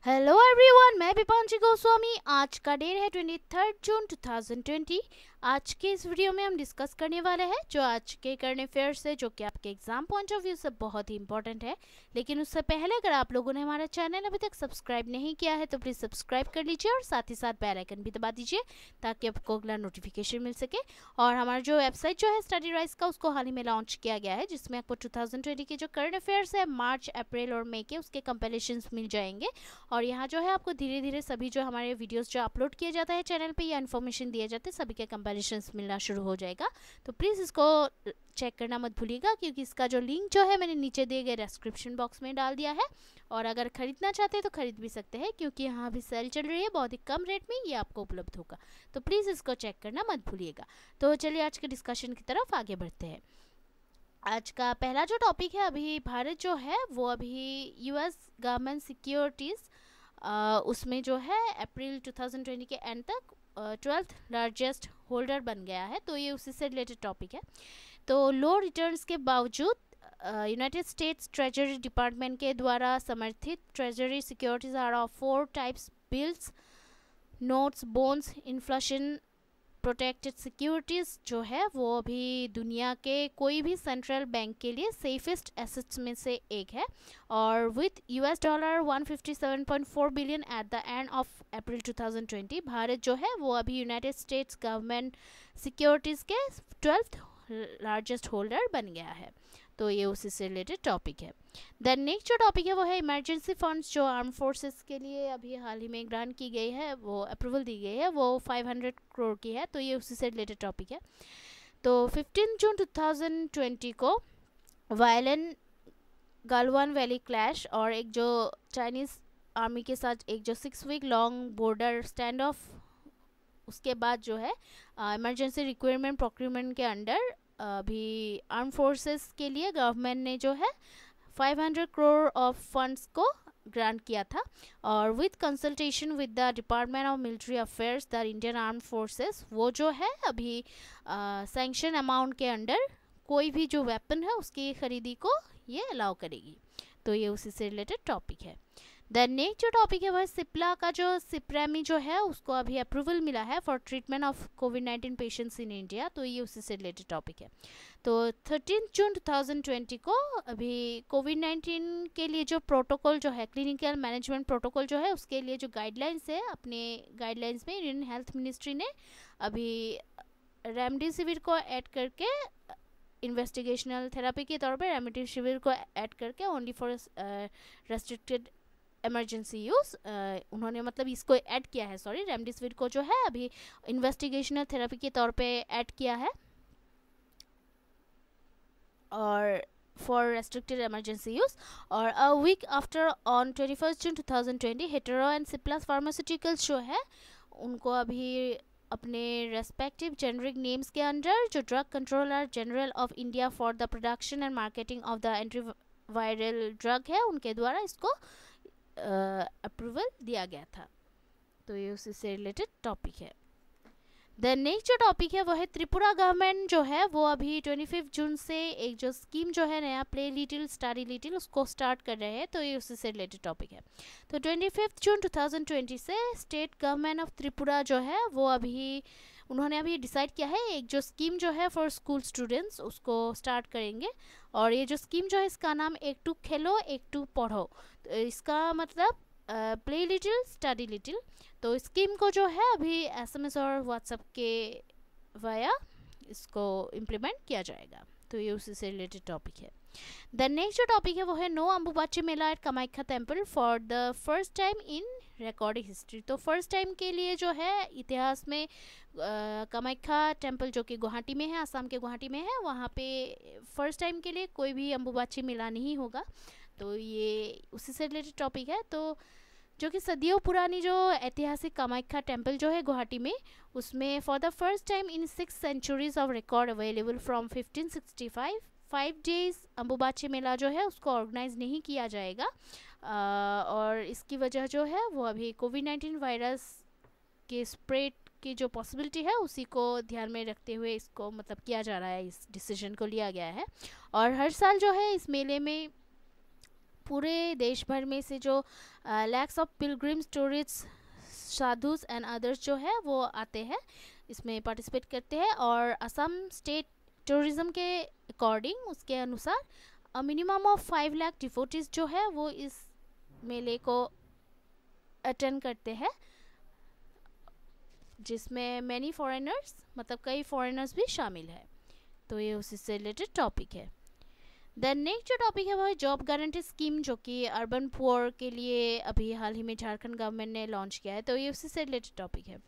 Hello everyone, मैं विपांशी गोस्वामी। आज का डेट है 23 जून 2020। आज के इस वीडियो में हम डिस्कस करने वाले हैं जो आज के करंट अफेयर्स है, जो कि आपके एग्जाम पॉइंट ऑफ व्यू से बहुत ही इंपॉर्टेंट है। लेकिन उससे पहले अगर आप लोगों ने हमारा चैनल अभी तक सब्सक्राइब नहीं किया है तो प्लीज़ सब्सक्राइब कर लीजिए और साथ ही साथ बेल आइकन भी दबा दीजिए ताकि आपको अगला नोटिफिकेशन मिल सके। और हमारा जो वेबसाइट जो है स्टडी राइज का, उसको हाल ही में लॉन्च किया गया है, जिसमें आपको 2020 के जो करंट अफेयर्स है मार्च, अप्रैल और मई के, उसके कंपेलेशंस मिल जाएंगे। और यहाँ जो है आपको धीरे धीरे सभी जो हमारे वीडियोस जो अपलोड किए जाता है चैनल पे या इन्फॉर्मेशन दिए जाते हैं सभी के कंपैरिजन्स मिलना शुरू हो जाएगा। तो प्लीज़ इसको चेक करना मत भूलिएगा, क्योंकि इसका जो लिंक जो है मैंने नीचे दिए गए डिस्क्रिप्शन बॉक्स में डाल दिया है। और अगर खरीदना चाहते हैं तो खरीद भी सकते हैं, क्योंकि यहाँ भी सेल चल रही है, बहुत ही कम रेट में ये आपको उपलब्ध होगा। तो प्लीज़ इसको चेक करना मत भूलिएगा। तो चलिए आज के डिस्कशन की तरफ आगे बढ़ते हैं। आज का पहला जो टॉपिक है, अभी भारत जो है वो अभी यूएस गवर्नमेंट सिक्योरिटीज़ उसमें जो है अप्रैल 2020 के एंड तक 12th लार्जेस्ट होल्डर बन गया है। तो ये उसी से रिलेटेड टॉपिक है। तो लो रिटर्न्स के बावजूद यूनाइटेड स्टेट्स ट्रेजरी डिपार्टमेंट के द्वारा समर्थित treasury securities are of 4 types: bills, notes, bonds, inflation protected securities जो है वो अभी दुनिया के कोई भी सेंट्रल बैंक के लिए सेफेस्ट एसेट्स में से एक है। और with $157.4 billion at the end of April 2020, Bharat जो है वो अभी यूनाइटेड स्टेट्स गवर्नमेंट सिक्योरिटीज़ के 12th लार्जेस्ट होल्डर बन गया है। तो ये उसी से रिलेटेड टॉपिक है। देन नेक्स्ट जो टॉपिक है वो है इमरजेंसी फंड्स, जो आर्म फोर्सेस के लिए अभी हाल ही में ग्रांट की गई है, वो अप्रूवल दी गई है, वो 500 करोड़ की है। तो ये उसी से रिलेटेड टॉपिक है। तो 15 जून 2020 को वायलन गालवान वैली क्लैश और एक जो चाइनीज़ आर्मी के साथ एक जो 6 week long border stand off, उसके बाद जो है इमरजेंसी रिक्वायरमेंट प्रोक्यूरमेंट के अंडर अभी आर्म फोर्सेस के लिए गवर्नमेंट ने जो है 500 करोड़ ऑफ फंड्स को ग्रांट किया था। और with consultation with the department of military affairs, the Indian arm forces वो जो है अभी सैंक्शन अमाउंट के अंडर कोई भी जो वेपन है उसकी खरीदी को ये अलाउ करेगी। तो ये उसी से रिलेटेड टॉपिक है। देन नेक्स्ट जो टॉपिक है वह सिप्ला का, जो सिप्रेमी जो है उसको अभी अप्रूवल मिला है for treatment of covid patients in India. तो ये उसी से रिलेटेड टॉपिक है। तो 13 जून 2020 को अभी कोविड-19 के लिए जो प्रोटोकॉल जो है, क्लिनिकल मैनेजमेंट प्रोटोकॉल जो है, उसके लिए जो गाइडलाइंस है, अपने गाइडलाइंस में इंडियन हेल्थ मिनिस्ट्री ने अभी रेमडेसिविर को ऐड करके इन्वेस्टिगेशनल थेरेपी के तौर पर रेमडेसिविर को ऐड करके only for restricted emergency use उन्होंने मतलब इसको ऐड किया है, सॉरी, रेमडेसिविर को जो है अभी इन्वेस्टिगेशनल थेरेपी के तौर पे ऐड किया है और फॉर रेस्ट्रिक्टेड इमरजेंसी यूज़। और a week after on 21 June 2020 Hetero and Cipla's pharmaceuticals जो है उनको अभी अपने रेस्पेक्टिव जेनरिक नेम्स के अंडर जो drug controller general of India for the production and marketing of the antiviral drug है, उनके द्वारा इसको अप्रूवल दिया गया था। तो ये उसी से रिलेटेड टॉपिक है। देन नेक्स्ट जो टॉपिक है वो है त्रिपुरा गवर्नमेंट जो है वो अभी 25 जून से एक जो स्कीम जो है नया प्ले लिटिल स्टडी लिटिल उसको स्टार्ट कर रहे हैं। तो ये उसी से रिलेटेड टॉपिक है। तो 25 जून 2020 से स्टेट गवर्नमेंट ऑफ त्रिपुरा जो है वो अभी उन्होंने अभी डिसाइड किया है एक जो स्कीम जो है फॉर स्कूल स्टूडेंट्स उसको स्टार्ट करेंगे। और ये जो स्कीम जो है इसका नाम एक टू खेलो एक टू पढ़ो, तो इसका मतलब प्ले लिटिल स्टडी लिटिल। तो स्कीम को जो है अभी एसएमएस और व्हाट्सएप के वाया इसको इम्प्लीमेंट किया जाएगा। तो ये उसी से रिलेटेड टॉपिक है। द नेक्स्ट जो टॉपिक है वो है no Ambubachi Mela at Kamakhya temple for the first time in recording history. तो फर्स्ट टाइम के लिए जो है इतिहास में कामाख्या टेम्पल जो कि गुवाहाटी में है, आसाम के गुवाहाटी में है, वहाँ पे फर्स्ट टाइम के लिए कोई भी अम्बुबाची मेला नहीं होगा। तो ये उसी से रिलेटेड टॉपिक है। तो जो कि सदियों पुरानी जो ऐतिहासिक कामाख्या टेम्पल जो है गुवाहाटी में, उसमें for the first time in 6 centuries of record available from 1565 5 days Ambubachi Mela जो है उसको ऑर्गेनाइज नहीं किया जाएगा। और इसकी वजह जो है वो अभी कोविड-19 वायरस के स्प्रेड की जो पॉसिबिलिटी है उसी को ध्यान में रखते हुए इसको मतलब किया जा रहा है, इस डिसीजन को लिया गया है। और हर साल जो है इस मेले में पूरे देश भर में से जो lakhs of pilgrims, tourist, sadhus and others जो है वो आते हैं, इसमें पार्टिसिपेट करते हैं। और असम स्टेट टूरिज्म के अकॉर्डिंग, उसके अनुसार मिनिमम ऑफ 5 लाख डिवोटीज जो है वो इस मेले को अटेंड करते हैं, जिसमें मैनी फॉरेनर्स, मतलब कई फॉरेनर्स भी शामिल है। तो ये उसी से रिलेटेड टॉपिक है। देन नेक्स्ट जो टॉपिक है वो है जॉब गारंटी स्कीम, जो कि अर्बन पुअर के लिए अभी हाल ही में झारखंड गवर्नमेंट ने लॉन्च किया है। तो ये उसी से रिलेटेड टॉपिक है।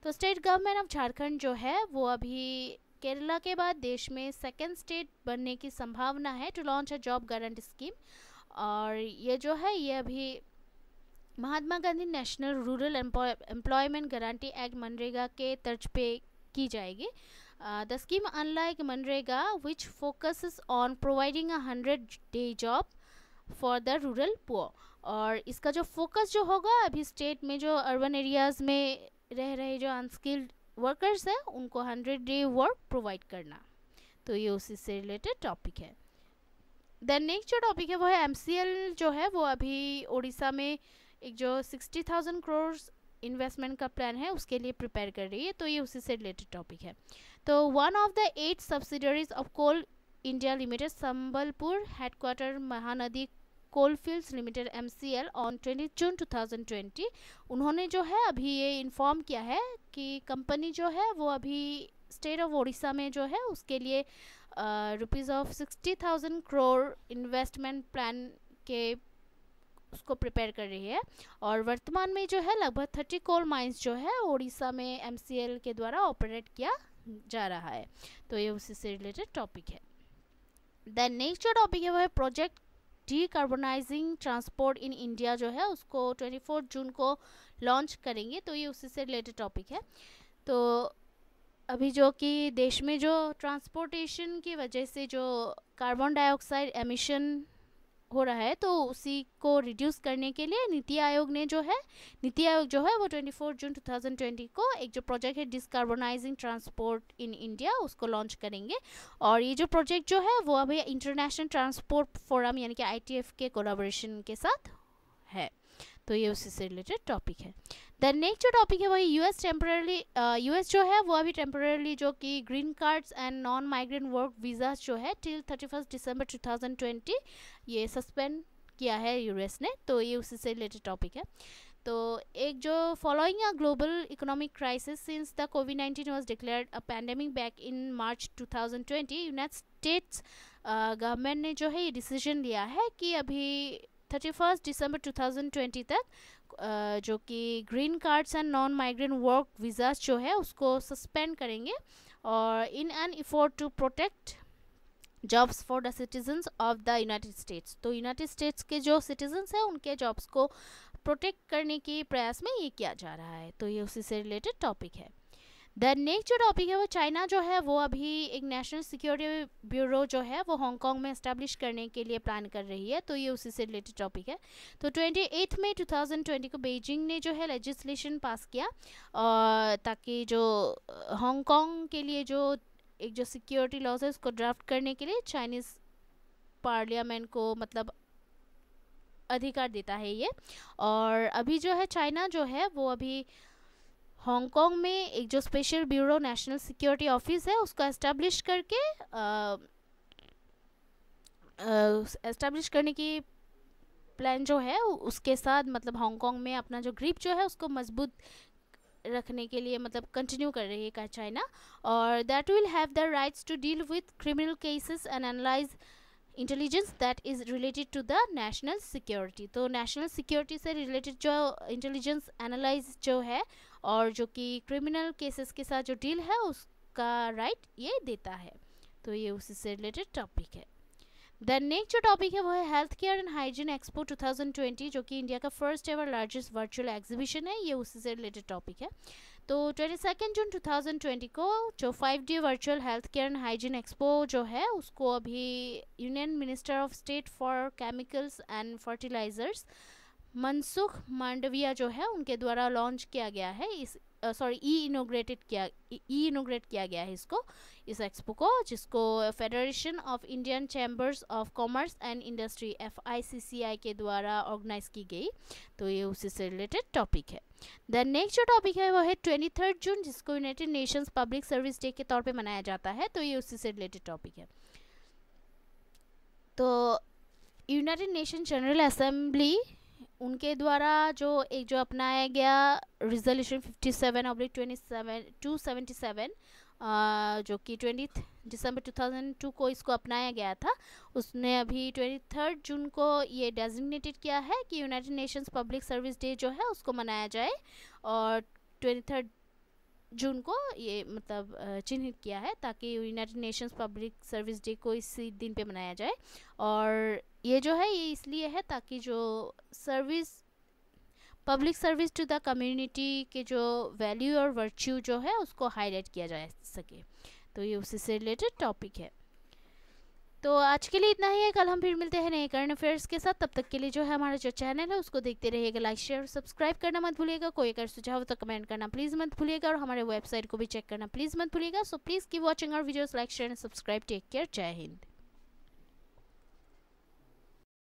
तो स्टेट गवर्नमेंट ऑफ झारखंड जो है वो अभी केरला के बाद देश में सेकेंड स्टेट बनने की संभावना है to launch a job guarantee scheme. और ये जो है ये अभी Mahatma Gandhi national rural employment guarantee act मनरेगा के तर्ज पे की जाएगी। The scheme, unlike Manrega, which focuses on providing a 100-day job for the rural poor, और इसका जो फोकस जो होगा अभी स्टेट में जो अर्बन एरियाज़ में रह रहे जो अनस्किल्ड वर्कर्स हैं उनको 100-day वर्क प्रोवाइड करना। तो ये उसी से रिलेटेड टॉपिक है। देन नेक्स्ट जो टॉपिक है वो है MCL, जो है वो अभी उड़ीसा में एक जो 60,000 करोड़ इन्वेस्टमेंट का प्लान है उसके लिए प्रिपेयर कर रही है। तो ये उसी से रिलेटेड टॉपिक है। तो one of the 8 subsidiaries of coal India limited Sambalpur headquarter Mahanadi coalfields limited MCL on 20 June 2020, उन्होंने जो है अभी ये इन्फॉर्म किया है कि कंपनी जो है वो अभी स्टेट ऑफ उड़ीसा में जो है उसके लिए rupees of 60,000 crore investment plan के उसको प्रिपेयर कर रही है। और वर्तमान में जो है लगभग 30 कोल माइंस जो है उड़ीसा में MCL के द्वारा ऑपरेट किया जा रहा है। तो ये उसी से रिलेटेड टॉपिक है। देन नेक्स्ट जो टॉपिक है वो है project decarbonising transport in India, जो है उसको 24 जून को लॉन्च करेंगे। तो ये उसी से रिलेटेड टॉपिक है। तो अभी जो कि देश में जो ट्रांसपोर्टेशन की वजह से जो कार्बन डाइऑक्साइड एमिशन हो रहा है तो उसी को रिड्यूस करने के लिए नीति आयोग जो है वो 24 जून 2020 को एक जो प्रोजेक्ट है डिस्कार्बोनाइजिंग ट्रांसपोर्ट इन इंडिया उसको लॉन्च करेंगे। और ये जो प्रोजेक्ट जो है वो अभी इंटरनेशनल ट्रांसपोर्ट फोरम यानी कि ITF के कोलैबोरेशन के साथ है। तो ये उसी से रिलेटेड टॉपिक है। देन नेक्स्ट जो टॉपिक है वही यूएस जो है वो अभी टेम्पररली जो कि green cards and non migrant work visa जो है टिल 31 दिसंबर 2020 ये सस्पेंड किया है यूएस ने। तो ये उसी से रिलेटेड टॉपिक है। तो एक जो following a global economic crisis since the covid was declared a pandemic back in March 2020, United states government ने जो है ये डिसीजन लिया है कि अभी 31 दिसंबर 2020 तक जो कि green cards and non migrant work visas जो है उसको सस्पेंड करेंगे। और in an effort to protect jobs for the citizens of the United States, तो यूनाइटेड स्टेट्स के जो सिटीजन्स हैं उनके जॉब्स को प्रोटेक्ट करने के प्रयास में ये किया जा रहा है। तो ये उसी से रिलेटेड टॉपिक है। देन नेक्स्ट जो टॉपिक है वो चाइना जो है वो अभी एक नेशनल सिक्योरिटी ब्यूरो जो है वो हांगकांग में एस्टेब्लिश करने के लिए प्लान कर रही है। तो ये उसी से रिलेटेड टॉपिक है। तो 28 मई 2020 को बीजिंग ने जो है लेजिस्लेशन पास किया ताकि जो हांगकांग के लिए जो एक जो सिक्योरिटी लॉज है उसको ड्राफ्ट करने के लिए चाइनीज़ पार्लियामेंट को मतलब अधिकार देता है ये। और अभी जो है चाइना जो है वो अभी हांगकांग में एक जो special bureau national security office है उसको एस्टेब्लिश करने की प्लान जो है उसके साथ मतलब हांगकांग में अपना जो ग्रिप जो है उसको मजबूत रखने के लिए मतलब कंटिन्यू कर रही है चाइना। और that will have the rights to deal with criminal cases and analyse intelligence that is related to the national security. तो नेशनल सिक्योरिटी से रिलेटेड जो इंटेलिजेंस एनालाइज जो है और जो कि क्रिमिनल केसेस के साथ जो डील है उसका राइट ये देता है। तो ये उसी से रिलेटेड टॉपिक है। देन नेक्स्ट जो टॉपिक है वो है health care and hygiene expo 2020, जो कि इंडिया का first ever largest virtual exhibition है। ये उसी से रिलेटेड टॉपिक है। तो 22 जून 2020 को जो 5D virtual health care and hygiene expo जो है उसको अभी union minister of state for chemicals and fertilisers Mansukh Mandaviya जो है उनके द्वारा लॉन्च किया गया है इस इनोग्रेट किया गया है इसको, इस एक्सपो को, जिसको federation of Indian chambers of commerce and industry FICCI के द्वारा ऑर्गेनाइज की गई। तो ये उसी से रिलेटेड टॉपिक है। द नेक्स्ट जो टॉपिक है वो है 23 जून, जिसको United Nations public service day के तौर पे मनाया जाता है। तो ये उसी से रिलेटेड टॉपिक है। तो यूनाइटेड नेशन जनरल असेंबली उनके द्वारा जो अपनाया गया रिजोल्यूशन 57/277 जो कि 20 दिसंबर 2002 को इसको अपनाया गया था, उसने अभी 23 जून को ये डेजिग्नेटेड किया है कि United Nations public service day जो है उसको मनाया जाए, और 23 जून को ये मतलब चिन्हित किया है ताकि United Nations public service day को इसी दिन पे मनाया जाए। और ये जो है ये इसलिए है ताकि जो public service to the community के जो वैल्यू और वर्च्यू जो है उसको हाईलाइट किया जा सके। तो ये उसी से रिलेटेड टॉपिक है। तो आज के लिए इतना ही है। कल हम फिर मिलते हैं नए करंट अफेयर्स के साथ। तब तक के लिए जो है हमारा जो चैनल है उसको देखते रहिएगा, लाइक शेयर सब्सक्राइब करना मत भूलिएगा। कोई अगर सुझाव हो तो कमेंट करना प्लीज़ मत भूलिएगा, और हमारे वेबसाइट को भी चेक करना प्लीज़ मत भूलिएगा। So please keep watching our videos, like share and subscribe. Take care, Jai Hind.